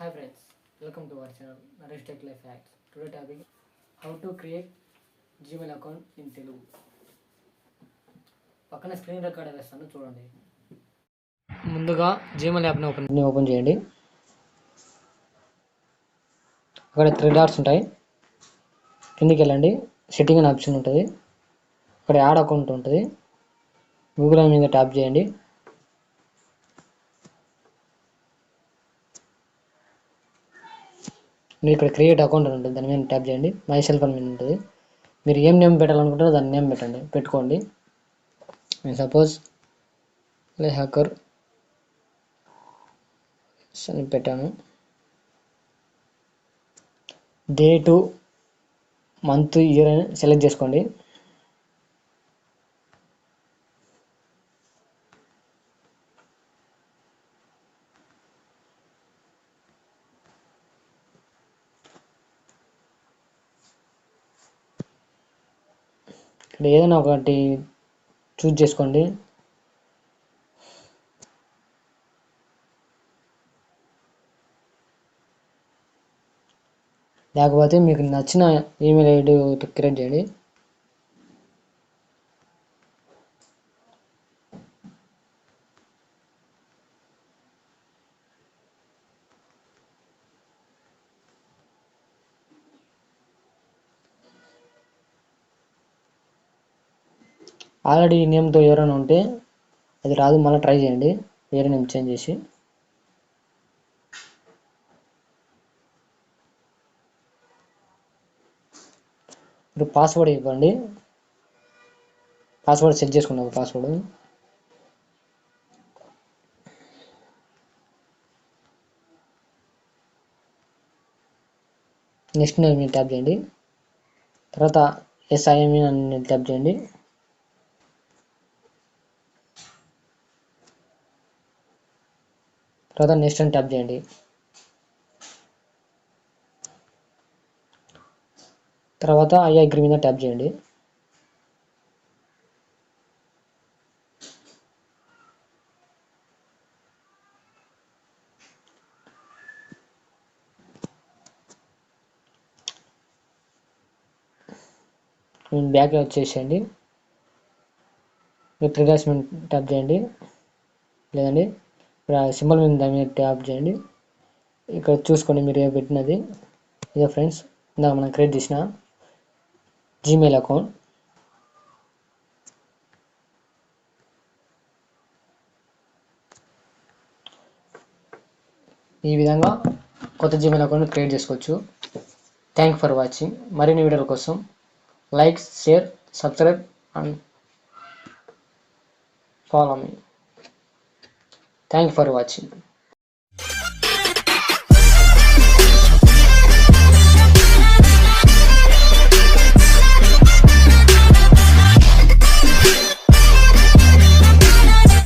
Hi friends, welcome to our channel Naresh Tech Life Hacks. Today topic how to create Gmail account in Telugu. పక్కన screen record వేస్తాను చూడండి. ముందుగా Gmail యాప్ని open చేయండి. అక్కడ 3 dots ఉంటాయి. కిందికి వెళ్ళండి. సెట్టింగ్ అనే ఆప్షన్ ఉంటుంది. అక్కడ యాడ్ అకౌంట్ ఉంటుంది. గూగుల్ మీద ట్యాప్ చేయండి. మీరు ఇక్కడ క్రియేట్ అకౌంట్ అని ఉంటుంది, దాని మీద ట్యాప్ చేయండి. మై సెల్ఫ్ అని ఉంటుంది. మీరు ఏం నేమ్ పెట్టాలనుకుంటారో దాని నేమ్ పెట్టుకోండి. నేను సపోజ్ హ్యాకర్ అని పెట్టాను. డేటు, మంత్, ఇయర్ అని సెలెక్ట్ చేసుకోండి. ఇక్కడ ఏదైనా ఒకటి చూజ్ చేసుకోండి. లేకపోతే మీకు నచ్చిన ఈమెయిల్ ఐడి క్రియేట్ చేయండి. ఆల్రెడీ ఈ నేమ్తో ఎవరైనా ఉంటే అది రాదు, మళ్ళీ ట్రై చేయండి వేరే నేమ్ చేంజ్ చేసి. ఇప్పుడు పాస్వర్డ్ ఇవ్వండి. పాస్వర్డ్ సెట్ చేసుకున్నాము. పాస్వర్డ్ నెక్స్ట్ నేమ్ ట్యాప్ చేయండి. తర్వాత ఎస్ఐఎంఈ అని ట్యాప్ చేయండి. తర్వాత నెక్స్ట్ అని ట్యాప్ చేయండి. తర్వాత ఐ అగ్రీ మీద ట్యాప్ చేయండి. బ్యాక్ వచ్చేసేయండి. మీరు త్రీ డాట్స్ మీద ట్యాప్ చేయండి. లేదండి సింబల్ మీద దాని మీద ట్యాప్ చేయండి. ఇక్కడ చూసుకోండి మీరు పెట్టినది. ఇదే ఫ్రెండ్స్, ఇందాక మనం క్రియేట్ చేసిన జీమెయిల్ అకౌంట్. ఈ విధంగా కొత్త జీమెయిల్ అకౌంట్ క్రియేట్ చేసుకోవచ్చు. Thank for watching. మరిన్ని వీడియోల కోసం like, share, subscribe and follow me. Thank you for watching.